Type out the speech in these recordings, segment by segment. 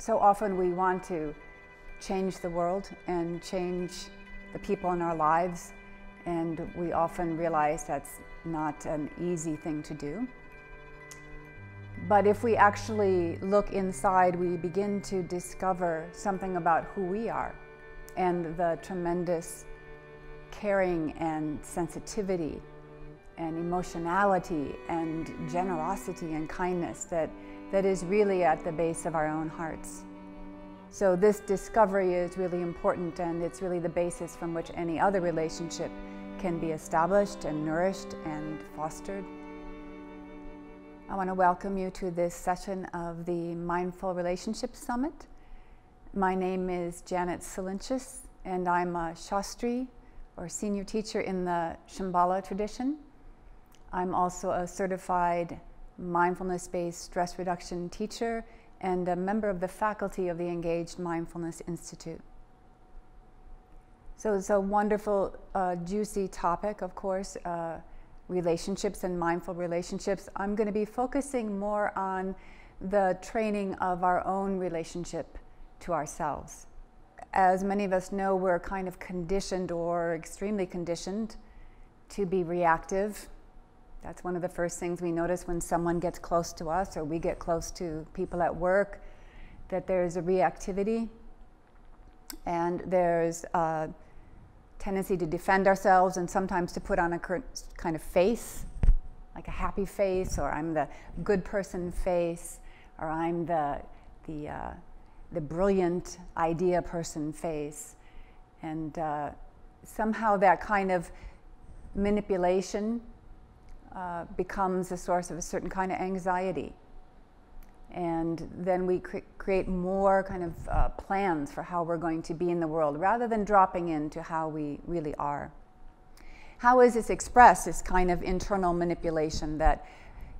So often we want to change the world and change the people in our lives, and we often realize that's not an easy thing to do. But if we actually look inside, we begin to discover something about who we are and the tremendous caring and sensitivity and emotionality and generosity and kindness that is really at the base of our own hearts. So this discovery is really important, and it's really the basis from which any other relationship can be established and nourished and fostered. I want to welcome you to this session of the Mindful Relationships Summit. My name is Janet Salinchis, and I'm a Shastri, or senior teacher in the Shambhala tradition. I'm also a certified mindfulness-based stress reduction teacher and a member of the faculty of the Engaged Mindfulness Institute. So it's a wonderful, juicy topic, of course, relationships and mindful relationships. I'm going to be focusing more on the training of our own relationship to ourselves. As many of us know, we're kind of conditioned or extremely conditioned to be reactive. That's one of the first things we notice when someone gets close to us or we get close to people at work, that there's a reactivity and there's a tendency to defend ourselves and sometimes to put on a kind of face, like a happy face, or I'm the good person face, or I'm the brilliant idea person face. And somehow that kind of manipulation becomes a source of a certain kind of anxiety. And then we create more kind of plans for how we're going to be in the world, rather than dropping into how we really are. How is this expressed, this kind of internal manipulation that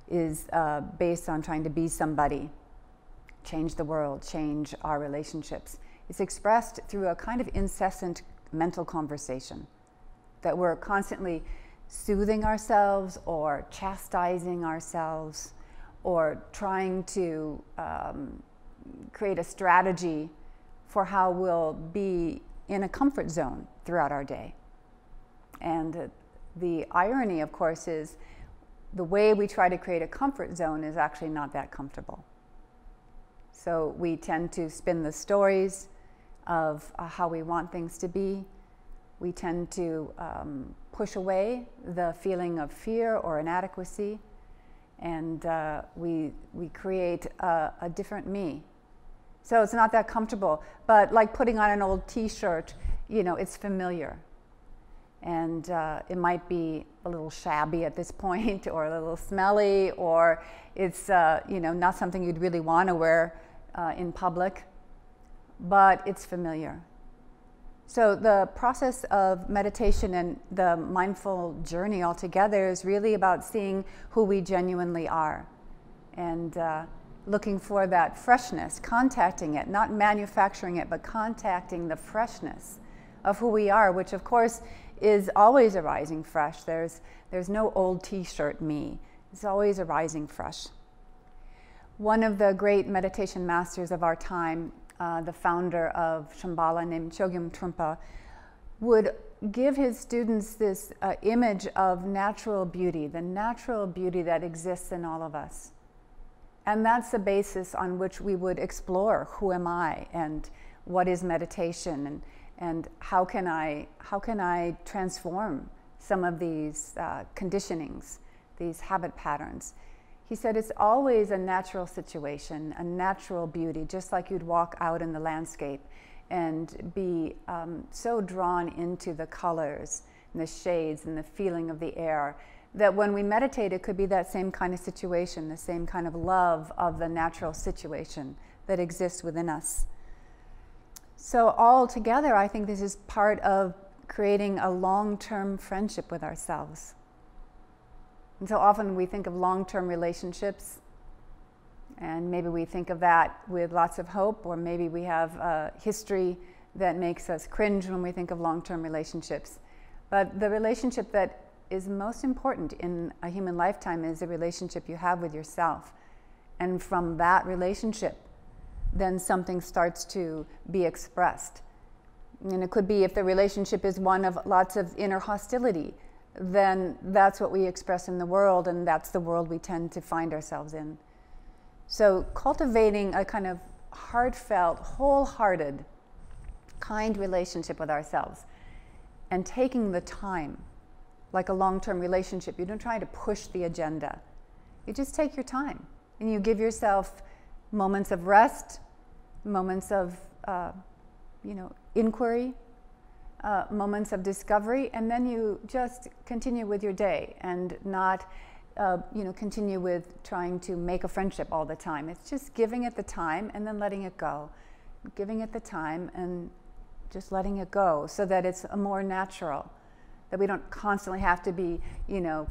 is based on trying to be somebody, change the world, change our relationships? It's expressed through a kind of incessant mental conversation, that we're constantly soothing ourselves or chastising ourselves, or trying to create a strategy for how we'll be in a comfort zone throughout our day. And the irony, of course, is the way we try to create a comfort zone is actually not that comfortable. So we tend to spin the stories of how we want things to be. We tend to push away the feeling of fear or inadequacy, and we create a different me. So it's not that comfortable, but like putting on an old t-shirt, you know, it's familiar. And it might be a little shabby at this point, or a little smelly, or it's you know, not something you'd really want to wear in public, but it's familiar. So the process of meditation and the mindful journey altogether is really about seeing who we genuinely are, and looking for that freshness, contacting it, not manufacturing it, but contacting the freshness of who we are, which of course is always arising fresh. There's no old t-shirt me. It's always arising fresh. One of the great meditation masters of our time, the founder of Shambhala, named Chogyam Trungpa, would give his students this image of natural beauty, the natural beauty that exists in all of us. And that's the basis on which we would explore who am I, and what is meditation, and how can I transform some of these conditionings, these habit patterns. He said it's always a natural situation, a natural beauty, just like you'd walk out in the landscape and be so drawn into the colors and the shades and the feeling of the air, that when we meditate, it could be that same kind of situation, the same kind of love of the natural situation that exists within us. So all together, I think this is part of creating a long-term friendship with ourselves. And so often we think of long-term relationships, and maybe we think of that with lots of hope, or maybe we have a history that makes us cringe when we think of long-term relationships. But the relationship that is most important in a human lifetime is the relationship you have with yourself. And from that relationship, then something starts to be expressed. And it could be if the relationship is one of lots of inner hostility, then that's what we express in the world, and that's the world we tend to find ourselves in. So cultivating a kind of heartfelt, wholehearted, kind relationship with ourselves, and taking the time, like a long-term relationship. You don't try to push the agenda. You just take your time, and you give yourself moments of rest, moments of inquiry, moments of discovery, and then you just continue with your day and not continue with trying to make a friendship all the time. It's just giving it the time and then letting it go. Giving it the time and just letting it go, so that it's more natural, that we don't constantly have to be,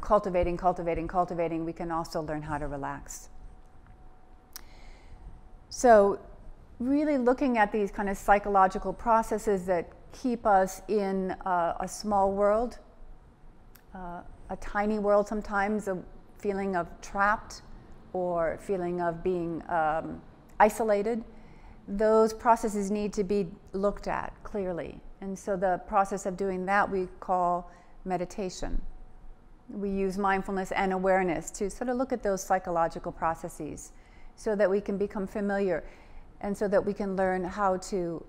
cultivating. We can also learn how to relax. So really looking at these kind of psychological processes that keep us in a small world, a tiny world sometimes, a feeling of trapped or feeling of being isolated. Those processes need to be looked at clearly. And so the process of doing that we call meditation. We use mindfulness and awareness to sort of look at those psychological processes so that we can become familiar, and so that we can learn how to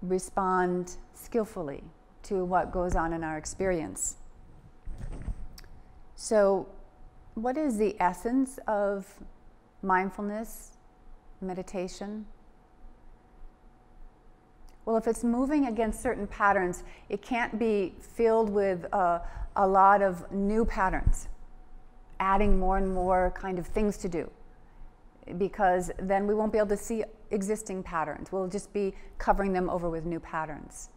respond skillfully to what goes on in our experience. So what is the essence of mindfulness, meditation? Well, if it's moving against certain patterns, it can't be filled with a lot of new patterns, adding more and more kind of things to do, because then we won't be able to see existing patterns. We'll just be covering them over with new patterns.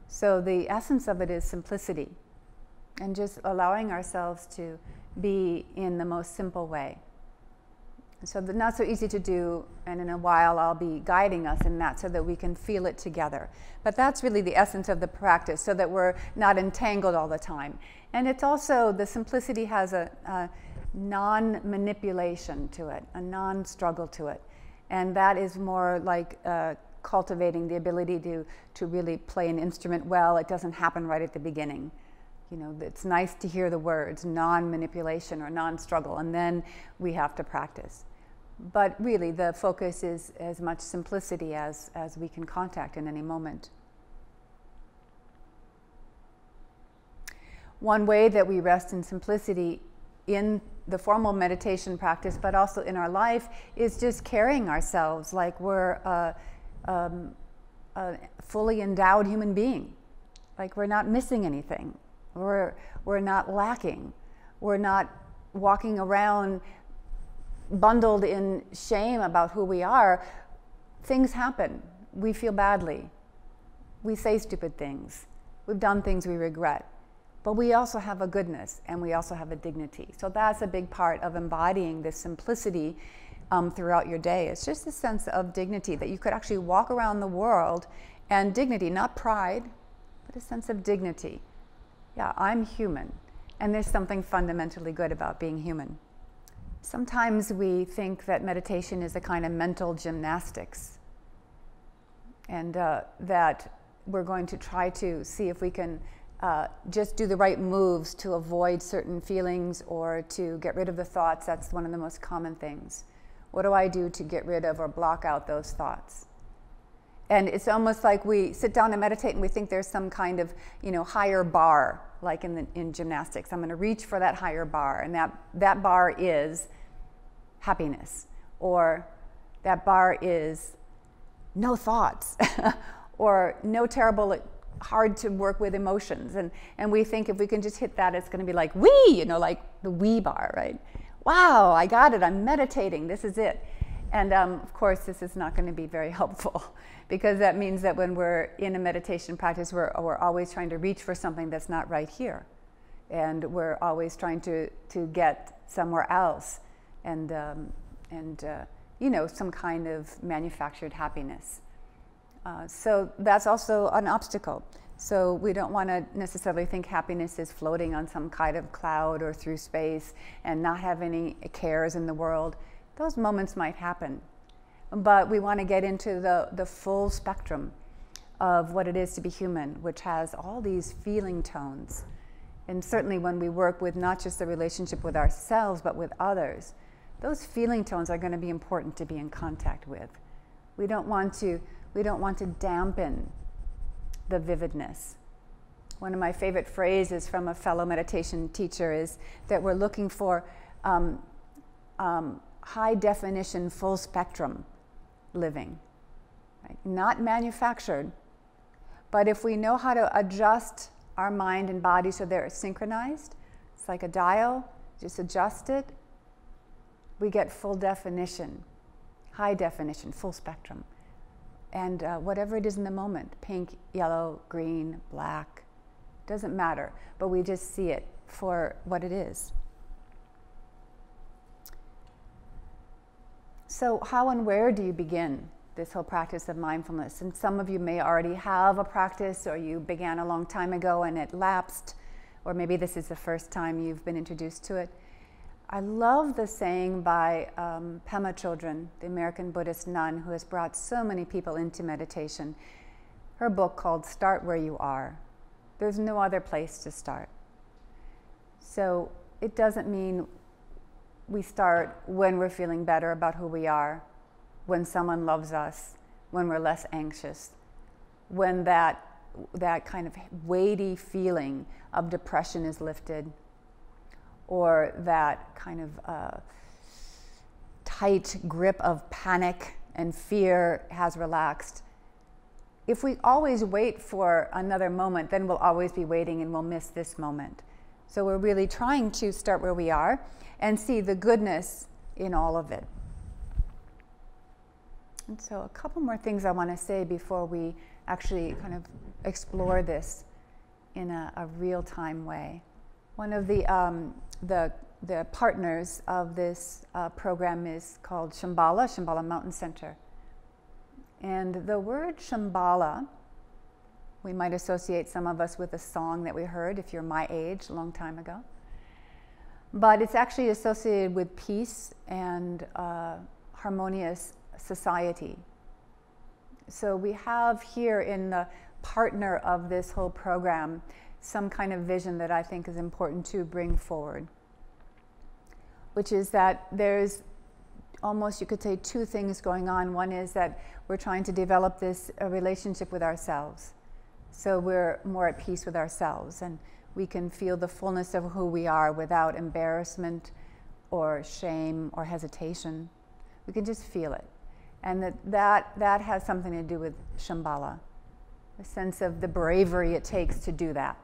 So the essence of it is simplicity, and just allowing ourselves to be in the most simple way. So not so easy to do, and in a while I'll be guiding us in that so that we can feel it together. But that's really the essence of the practice, so that we're not entangled all the time. And it's also, the simplicity has a non-manipulation to it, a non-struggle to it. And that is more like cultivating the ability to really play an instrument well. It doesn't happen right at the beginning. It's nice to hear the words, non-manipulation or non-struggle, and then we have to practice. But really, the focus is as much simplicity as we can contact in any moment. One way that we rest in simplicity in the formal meditation practice, but also in our life, is just carrying ourselves like we're a fully endowed human being, like we're not missing anything. We're not lacking. We're not walking around bundled in shame about who we are. Things happen. We feel badly. We say stupid things. We've done things we regret. But we also have a goodness, and we also have a dignity. So that's a big part of embodying this simplicity throughout your day. It's just a sense of dignity, that you could actually walk around the world, and dignity, not pride, but a sense of dignity. Yeah, I'm human, and there's something fundamentally good about being human. Sometimes we think that meditation is a kind of mental gymnastics, and that we're going to try to see if we can just do the right moves to avoid certain feelings or to get rid of the thoughts. That's one of the most common things. What do I do to get rid of or block out those thoughts? And it's almost like we sit down and meditate and we think there's some kind of, higher bar, like in gymnastics. I'm going to reach for that higher bar, and that bar is happiness, or that bar is no thoughts, or no terrible, hard to work with emotions. And we think if we can just hit that, it's going to be like wee, like the wee bar, right? Wow, I got it. I'm meditating. This is it. And of course, this is not going to be very helpful, because that means that when we're in a meditation practice, we're always trying to reach for something that's not right here. And we're always trying to get somewhere else, and some kind of manufactured happiness. So that's also an obstacle. So we don't want to necessarily think happiness is floating on some kind of cloud or through space and not have any cares in the world. Those moments might happen, but we want to get into the full spectrum of what it is to be human, which has all these feeling tones. And certainly when we work with not just the relationship with ourselves, but with others, those feeling tones are going to be important to be in contact with. We don't want to dampen the vividness. One of my favorite phrases from a fellow meditation teacher is that we're looking for high definition, full spectrum living, right? Not manufactured, but if we know how to adjust our mind and body so they're synchronized, it's like a dial, just adjust it, we get full definition, high definition, full spectrum. And whatever it is in the moment, pink, yellow, green, black, doesn't matter, but we just see it for what it is. So how and where do you begin this whole practice of mindfulness? And some of you may already have a practice, or you began a long time ago and it lapsed, or maybe this is the first time you've been introduced to it. I love the saying by Pema Chodron, the American Buddhist nun who has brought so many people into meditation. Her book called Start Where You Are. There's no other place to start. So it doesn't mean we start when we're feeling better about who we are, when someone loves us, when we're less anxious, when that kind of weighty feeling of depression is lifted, or that kind of tight grip of panic and fear has relaxed. If we always wait for another moment, then we'll always be waiting and we'll miss this moment. So we're really trying to start where we are and see the goodness in all of it. And so a couple more things I want to say before we actually kind of explore this in a real-time way. One of the partners of this program is called Shambhala Mountain Center. And the word Shambhala, we might associate some of us with a song that we heard, if you're my age, a long time ago. But it's actually associated with peace and harmonious society. So we have here in the partner of this whole program some kind of vision that I think is important to bring forward, which is that there's almost, you could say, two things going on. One is that we're trying to develop this relationship with ourselves. So we're more at peace with ourselves and we can feel the fullness of who we are without embarrassment or shame or hesitation. We can just feel it. And that has something to do with Shambhala, the sense of the bravery it takes to do that,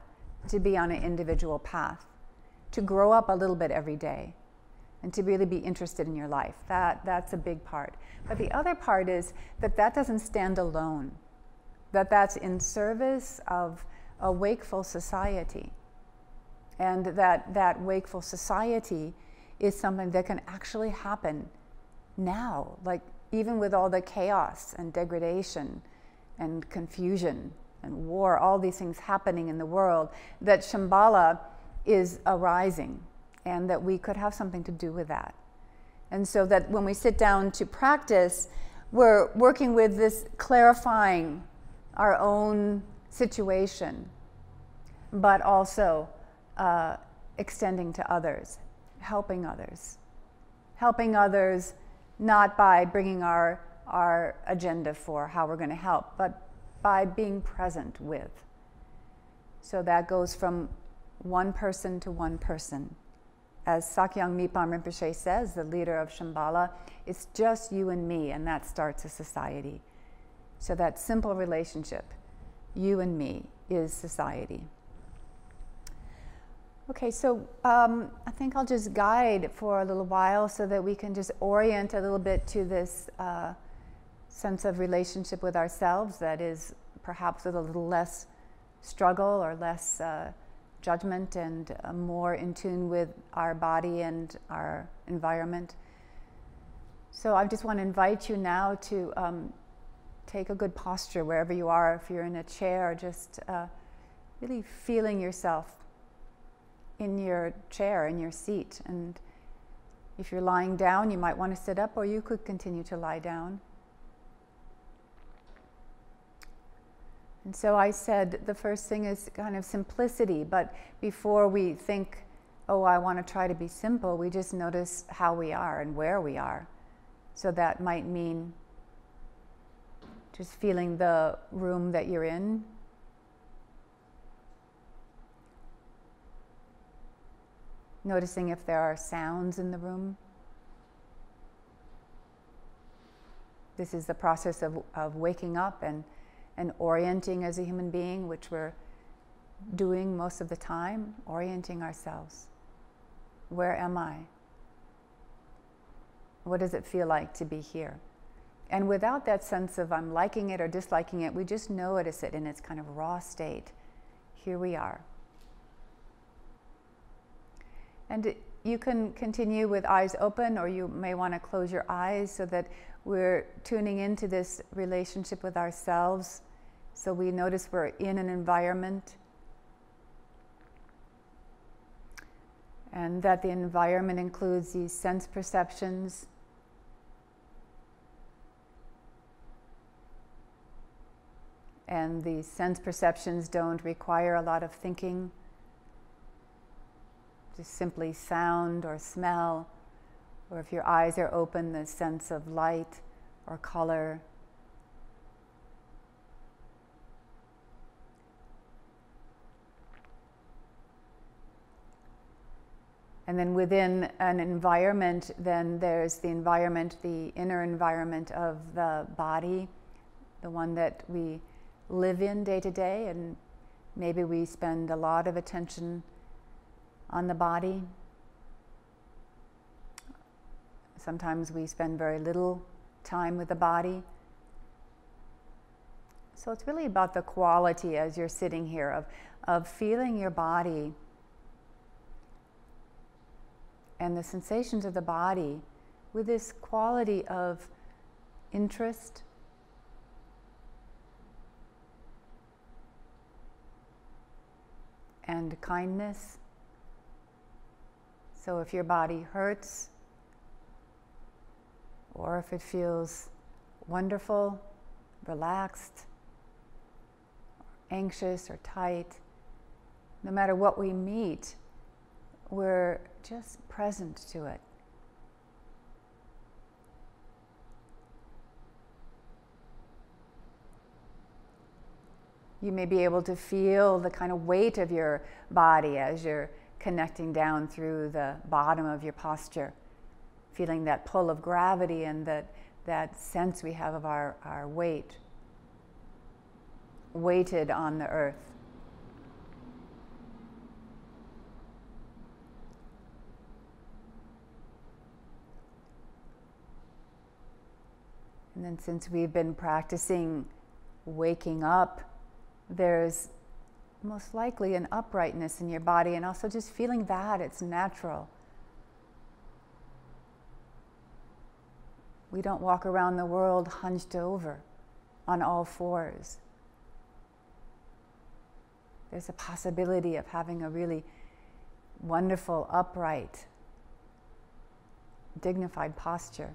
to be on an individual path, to grow up a little bit every day, and to really be interested in your life. That's a big part. But the other part is that doesn't stand alone, that's in service of a wakeful society. And that wakeful society is something that can actually happen now, like even with all the chaos and degradation and confusion and war, all these things happening in the world, that Shambhala is arising and that we could have something to do with that. And so that when we sit down to practice, we're working with this clarifying our own situation, but also extending to others, helping others not by bringing our agenda for how we're going to help, but by being present with. So that goes from one person to one person. As Sakyong Mipam Rinpoche says, the leader of Shambhala, it's just you and me, and that starts a society. So that simple relationship, you and me, is society. Okay, so I think I'll just guide for a little while so that we can just orient a little bit to this sense of relationship with ourselves that is perhaps with a little less struggle or less judgment and more in tune with our body and our environment. So I just want to invite you now to take a good posture wherever you are. If you're in a chair, just really feeling yourself in your chair, in your seat. And if you're lying down, you might want to sit up, or you could continue to lie down. And so I said the first thing is kind of simplicity, but before we think, oh, I want to try to be simple, we just notice how we are and where we are. So that might mean just feeling the room that you're in. Noticing if there are sounds in the room. This is the process of waking up and orienting as a human being, which we're doing most of the time, orienting ourselves. Where am I? What does it feel like to be here? And without that sense of I'm liking it or disliking it, we just notice it in its kind of raw state. Here we are. And you can continue with eyes open, or you may want to close your eyes so that we're tuning into this relationship with ourselves. So we notice we're in an environment, and that the environment includes these sense perceptions. And these sense perceptions don't require a lot of thinking. Just simply sound or smell, or if your eyes are open, the sense of light or color. And then within an environment, then there's the environment, the inner environment of the body, the one that we live in day to day, and maybe we spend a lot of attention on the body. Sometimes we spend very little time with the body. So it's really about the quality as you're sitting here of feeling your body and the sensations of the body with this quality of interest, and kindness. So if your body hurts, or if it feels wonderful, relaxed, anxious or tight, no matter what we meet, we're just present to it. You may be able to feel the kind of weight of your body as you're connecting down through the bottom of your posture, feeling that pull of gravity and that sense we have of our weight, weighted on the earth. And then since we've been practicing waking up, there's most likely an uprightness in your body, and also just feeling that it's natural. We don't walk around the world hunched over on all fours. There's a possibility of having a really wonderful, upright, dignified posture.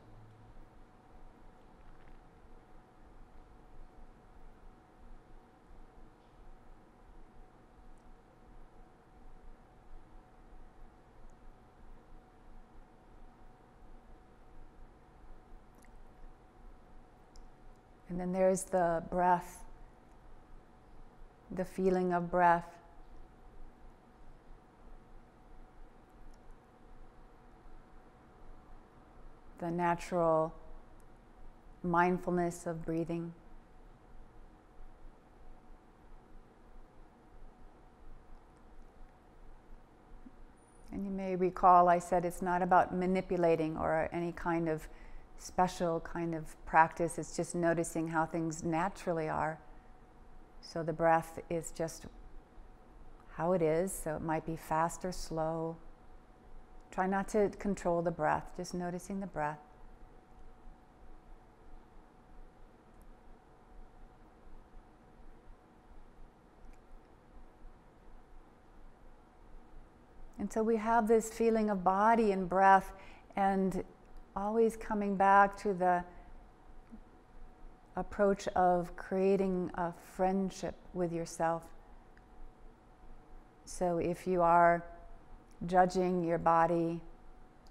And then there's the breath, the feeling of breath. The natural mindfulness of breathing. And you may recall I said it's not about manipulating or any kind of special kind of practice. It's just noticing how things naturally are. So the breath is just how it is. So it might be fast or slow. Try not to control the breath, just noticing the breath. And so we have this feeling of body and breath, and always coming back to the approach of creating a friendship with yourself. So if you are judging your body,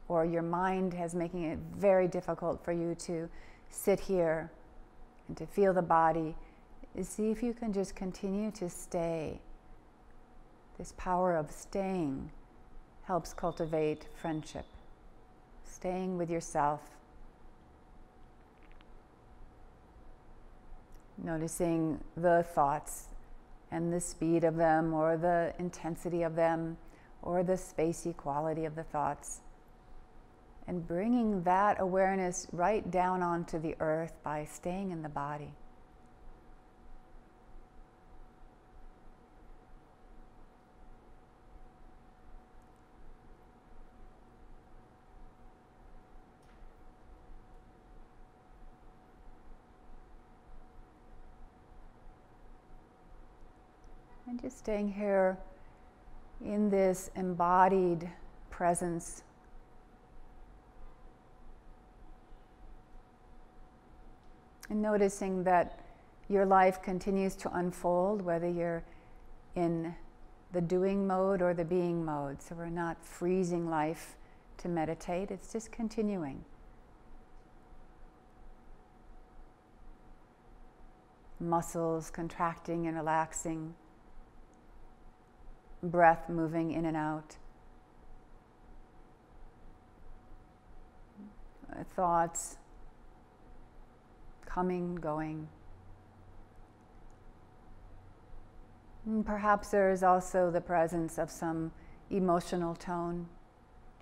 or your mind has making it very difficult for you to sit here and to feel the body, see if you can just continue to stay. This power of staying helps cultivate friendship. Staying with yourself. Noticing the thoughts and the speed of them, or the intensity of them, or the spacey quality of the thoughts. And bringing that awareness right down onto the earth by staying in the body. And just staying here in this embodied presence. And noticing that your life continues to unfold, whether you're in the doing mode or the being mode. So we're not freezing life to meditate, it's just continuing. Muscles contracting and relaxing. Breath moving in and out. Thoughts coming, going. And perhaps there is also the presence of some emotional tone.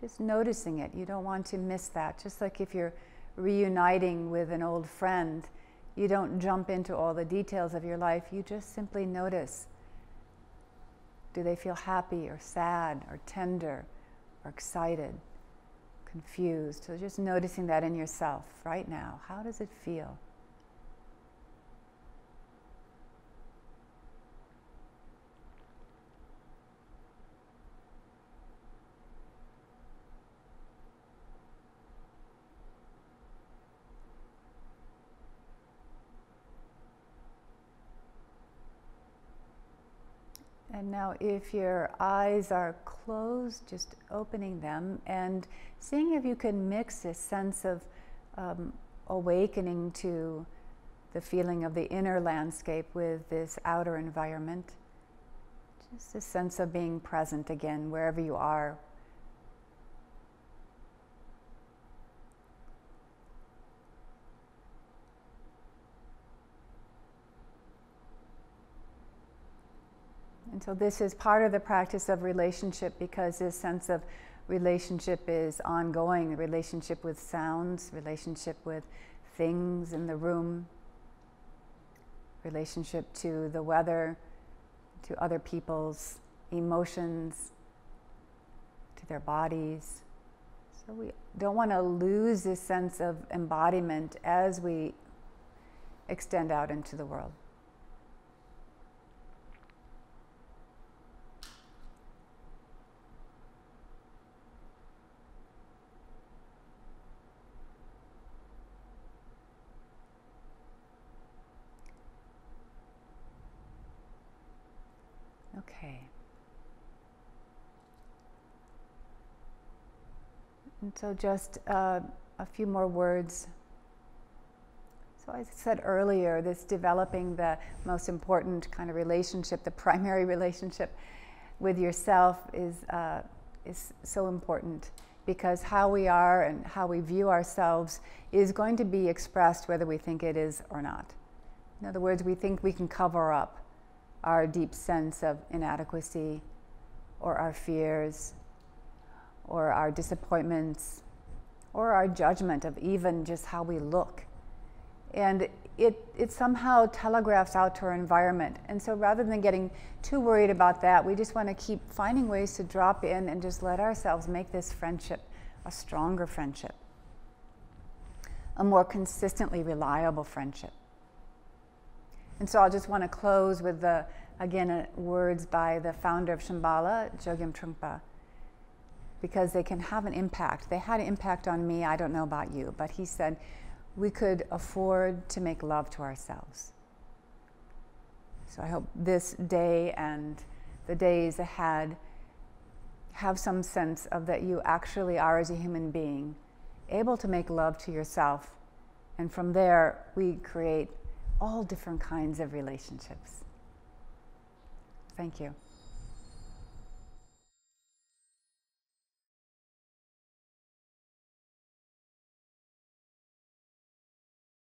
Just noticing it. You don't want to miss that. Just like if you're reuniting with an old friend, you don't jump into all the details of your life. You just simply notice. Do they feel happy or sad or tender or excited, confused? So just noticing that in yourself right now. How does it feel? And now if your eyes are closed, just opening them and seeing if you can mix a sense of awakening to the feeling of the inner landscape with this outer environment. Just a sense of being present again, wherever you are. And so this is part of the practice of relationship, because this sense of relationship is ongoing. Relationship with sounds, relationship with things in the room, relationship to the weather, to other people's emotions, to their bodies. So we don't want to lose this sense of embodiment as we extend out into the world. Okay. And so just a few more words. So I said earlier, this developing the most important kind of relationship, the primary relationship with yourself is so important, because how we are and how we view ourselves is going to be expressed whether we think it is or not. In other words, we think we can cover up our deep sense of inadequacy, or our fears, or our disappointments, or our judgment of even just how we look. And it somehow telegraphs out to our environment. And so rather than getting too worried about that, we just want to keep finding ways to drop in and just let ourselves make this friendship a stronger friendship, a more consistently reliable friendship. And so I'll just want to close with words by the founder of Shambhala, Chogyam Trungpa, because they can have an impact. They had an impact on me, I don't know about you, but he said, we could afford to make love to ourselves. So I hope this day and the days ahead have some sense of that you actually are, as a human being, able to make love to yourself. And from there, we create all different kinds of relationships. Thank you.